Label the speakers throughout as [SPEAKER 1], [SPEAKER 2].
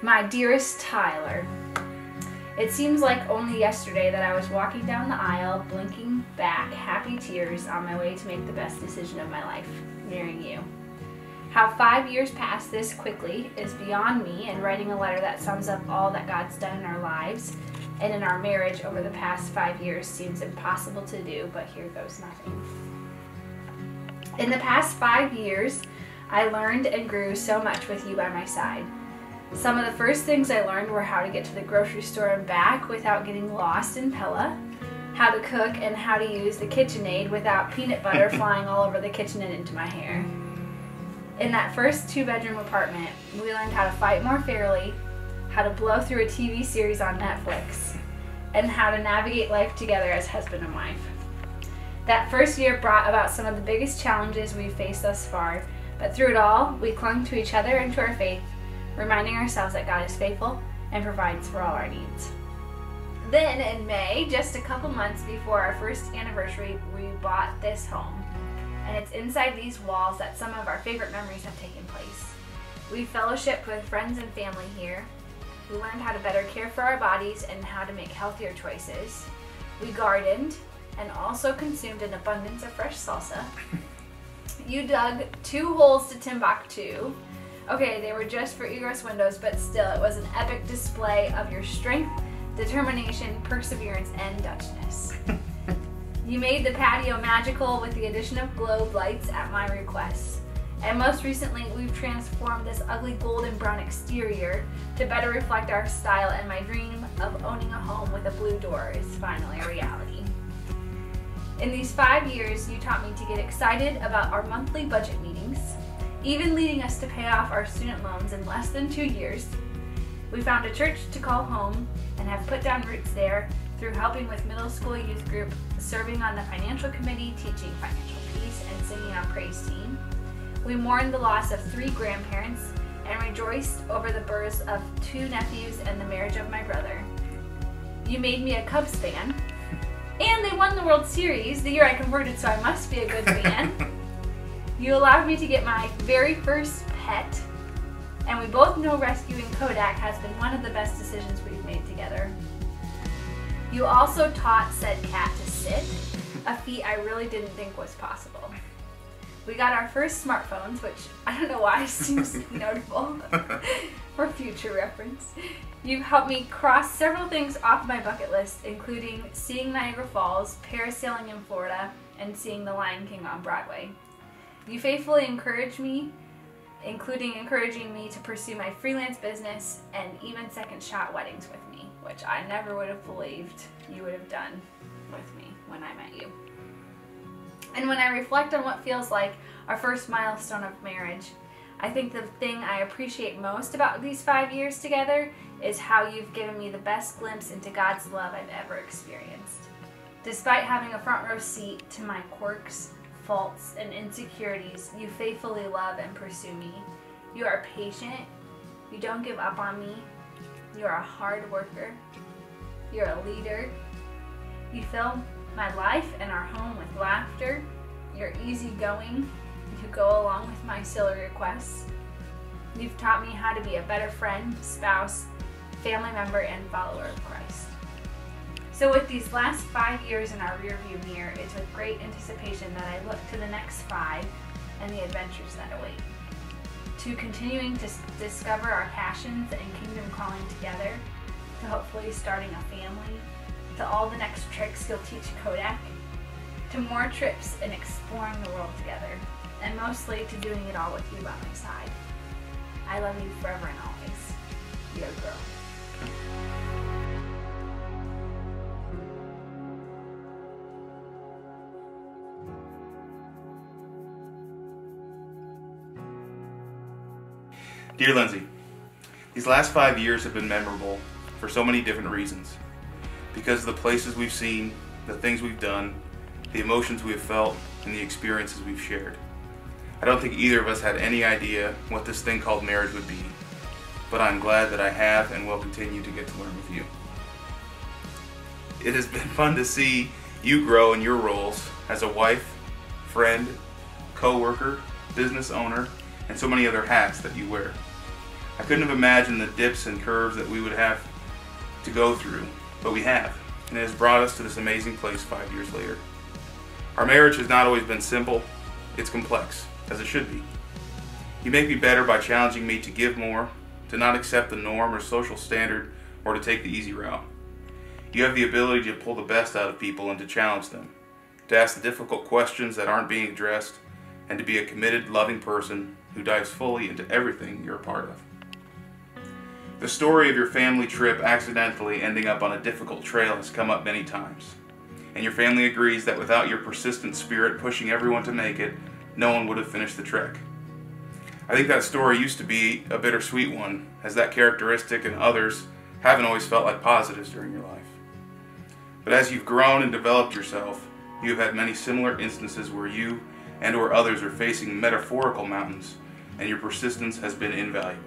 [SPEAKER 1] My dearest Tyler, it seems like only yesterday that I was walking down the aisle, blinking back happy tears on my way to make the best decision of my life, marrying you. How 5 years passed this quickly is beyond me, and writing a letter that sums up all that God's done in our lives and in our marriage over the past 5 years seems impossible to do, but here goes nothing. In the past 5 years, I learned and grew so much with you by my side. Some of the first things I learned were how to get to the grocery store and back without getting lost in Pella, how to cook, and how to use the KitchenAid without peanut butter flying all over the kitchen and into my hair. In that first 2-bedroom apartment, we learned how to fight more fairly, how to blow through a TV series on Netflix, and how to navigate life together as husband and wife. That first year brought about some of the biggest challenges we've faced thus far, but through it all, we clung to each other and to our faith, reminding ourselves that God is faithful and provides for all our needs. Then in May, just a couple months before our first anniversary, we bought this home. And it's inside these walls that some of our favorite memories have taken place. We fellowshiped with friends and family here. We learned how to better care for our bodies and how to make healthier choices. We gardened and also consumed an abundance of fresh salsa. You dug 2 holes to Timbuktu. Okay, they were just for egress windows, but still, it was an epic display of your strength, determination, perseverance, and Dutchness. You made the patio magical with the addition of globe lights at my request. And most recently, we've transformed this ugly golden brown exterior to better reflect our style, and my dream of owning a home with a blue door is finally a reality. In these 5 years, you taught me to get excited about our monthly budget meetings, even leading us to pay off our student loans in less than 2 years. We found a church to call home and have put down roots there through helping with middle school youth group, serving on the financial committee, teaching financial peace, and singing on praise team. We mourned the loss of 3 grandparents and rejoiced over the births of 2 nephews and the marriage of my brother. You made me a Cubs fan, and they won the World Series the year I converted, so I must be a good fan. You allowed me to get my very first pet, and we both know rescuing Kodak has been one of the best decisions we've made together. You also taught said cat to sit, a feat I really didn't think was possible. We got our first smartphones, which I don't know why seems notable for future reference. You've helped me cross several things off my bucket list, including seeing Niagara Falls, parasailing in Florida, and seeing The Lion King on Broadway. You faithfully encouraged me, including encouraging me to pursue my freelance business and even second shot weddings with me, which I never would have believed you would have done with me when I met you. And when I reflect on what feels like our first milestone of marriage, I think the thing I appreciate most about these 5 years together is how you've given me the best glimpse into God's love I've ever experienced. Despite having a front row seat to my quirks, faults, and insecurities, you faithfully love and pursue me. You are patient. You don't give up on me. You are a hard worker. You're a leader. You fill my life and our home with laughter. You're easygoing. You go along with my silly requests. You've taught me how to be a better friend, spouse, family member, and follower of Christ. So with these last 5 years in our rearview mirror, it's with great anticipation that I look to the next 5 and the adventures that await. To continuing to discover our passions and kingdom calling together, to hopefully starting a family, to all the next tricks you'll teach Kodak, to more trips and exploring the world together, and mostly to doing it all with you by my side. I love you forever and always. Your girl.
[SPEAKER 2] Dear Lindsay, these last 5 years have been memorable for so many different reasons. Because of the places we've seen, the things we've done, the emotions we've felt, and the experiences we've shared. I don't think either of us had any idea what this thing called marriage would be, but I'm glad that I have and will continue to get to learn with you. It has been fun to see you grow in your roles as a wife, friend, co-worker, business owner, and so many other hats that you wear. I couldn't have imagined the dips and curves that we would have to go through, but we have, and it has brought us to this amazing place 5 years later. Our marriage has not always been simple, it's complex, as it should be. You make me better by challenging me to give more, to not accept the norm or social standard, or to take the easy route. You have the ability to pull the best out of people and to challenge them, to ask the difficult questions that aren't being addressed, and to be a committed, loving person who dives fully into everything you're a part of. The story of your family trip accidentally ending up on a difficult trail has come up many times, and your family agrees that without your persistent spirit pushing everyone to make it, no one would have finished the trek. I think that story used to be a bittersweet one, as that characteristic and others haven't always felt like positives during your life. But as you've grown and developed yourself, you have had many similar instances where you and or others are facing metaphorical mountains, and your persistence has been invaluable.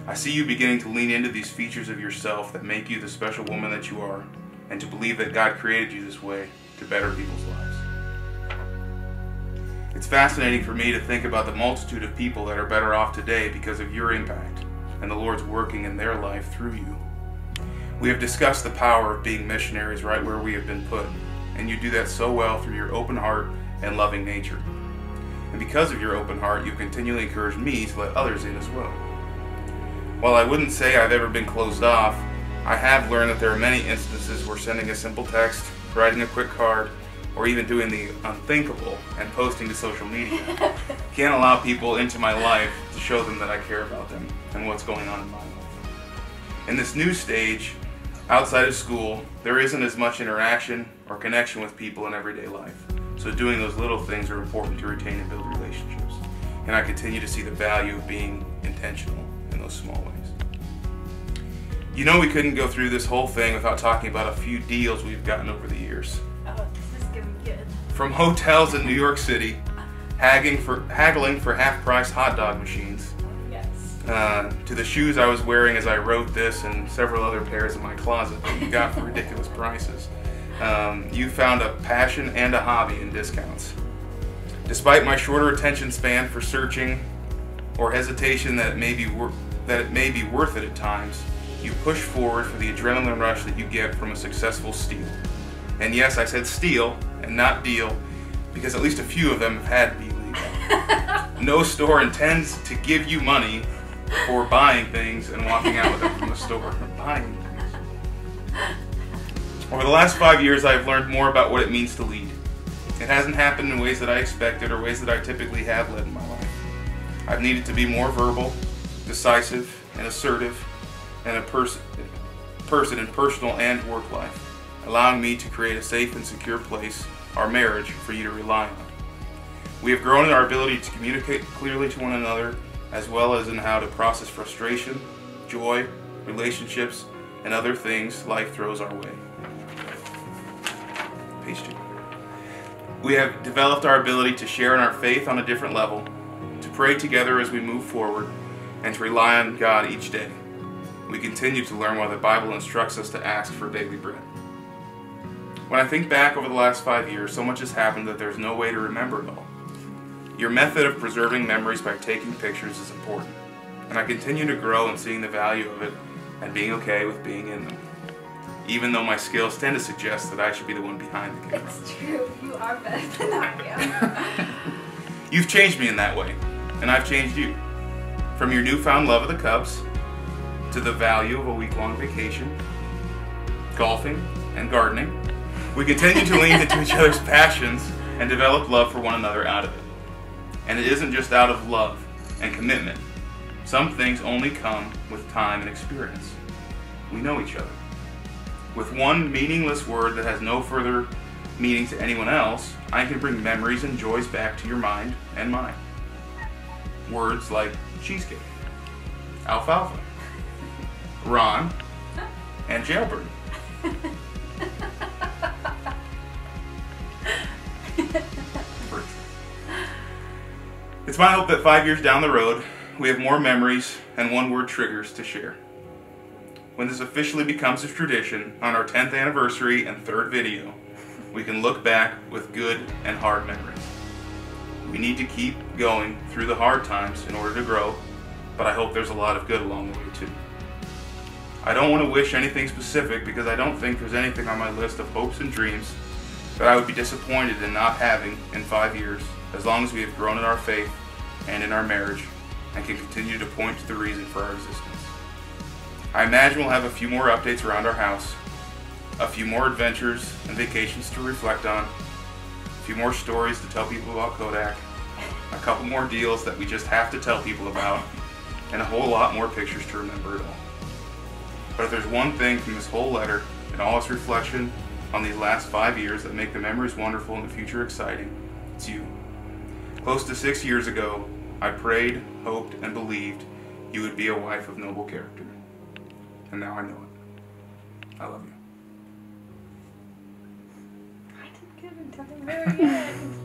[SPEAKER 2] I see you beginning to lean into these features of yourself that make you the special woman that you are, and to believe that God created you this way to better people's lives. It's fascinating for me to think about the multitude of people that are better off today because of your impact and the Lord's working in their life through you. We have discussed the power of being missionaries right where we have been put, and you do that so well through your open heart and loving nature. And because of your open heart, you continually encourage me to let others in as well. While I wouldn't say I've ever been closed off, I have learned that there are many instances where sending a simple text, writing a quick card, or even doing the unthinkable and posting to social media can allow people into my life to show them that I care about them and what's going on in my life. In this new stage, outside of school, there isn't as much interaction or connection with people in everyday life, so doing those little things are important to retain and build relationships. And I continue to see the value of being intentional in those small ways. You know we couldn't go through this whole thing without talking about a few deals we've gotten over the years.
[SPEAKER 1] Oh, this is gonna be good.
[SPEAKER 2] From hotels in New York City, haggling for half-price hot dog machines,
[SPEAKER 1] Yes.
[SPEAKER 2] to the shoes I was wearing as I wrote this and several other pairs in my closet that you got for ridiculous prices. You found a passion and a hobby in discounts. Despite my shorter attention span for searching or hesitation that it may be worth it at times, you push forward for the adrenaline rush that you get from a successful steal. And yes, I said steal and not deal, because at least a few of them have had to be legal. No store intends to give you money for buying things and walking out with them from the store. Buying things. Over the last 5 years, I've learned more about what it means to lead. It hasn't happened in ways that I expected or ways that I typically have led in my life. I've needed to be more verbal, decisive, and assertive, and a person in personal and work life, allowing me to create a safe and secure place, our marriage, for you to rely on. We have grown in our ability to communicate clearly to one another, as well as in how to process frustration, joy, relationships, and other things life throws our way. Page 2. We have developed our ability to share in our faith on a different level, to pray together as we move forward, and to rely on God each day. We continue to learn why the Bible instructs us to ask for daily bread. When I think back over the last 5 years, so much has happened that there's no way to remember it all. Your method of preserving memories by taking pictures is important, and I continue to grow in seeing the value of it and being okay with being in them, even though my skills tend to suggest that I should be the one behind the camera.
[SPEAKER 1] It's true. You are better than I am.
[SPEAKER 2] You've changed me in that way, and I've changed you. From your newfound love of the Cubs, to the value of a week-long vacation, golfing, and gardening, we continue to lean into each other's passions and develop love for one another out of it. And it isn't just out of love and commitment. Some things only come with time and experience. We know each other. With one meaningless word that has no further meaning to anyone else, I can bring memories and joys back to your mind and mine. Words like cheesecake, alfalfa, Ron, and jailbird. It's my hope that 5 years down the road, we have more memories and one-word triggers to share. When this officially becomes a tradition on our 10th anniversary and 3rd video, we can look back with good and hard memories. We need to keep going through the hard times in order to grow, but I hope there's a lot of good along the way too. I don't want to wish anything specific because I don't think there's anything on my list of hopes and dreams that I would be disappointed in not having in 5 years, as long as we have grown in our faith and in our marriage and can continue to point to the reason for our existence. I imagine we'll have a few more updates around our house, a few more adventures and vacations to reflect on, a few more stories to tell people about Kodak, a couple more deals that we just have to tell people about, and a whole lot more pictures to remember it all. But if there's one thing from this whole letter and all its reflection on these last 5 years that make the memories wonderful and the future exciting, it's you. Close to 6 years ago, I prayed, hoped, and believed you would be a wife of noble character. And now I know it. I love you.
[SPEAKER 1] I didn't get into the very end.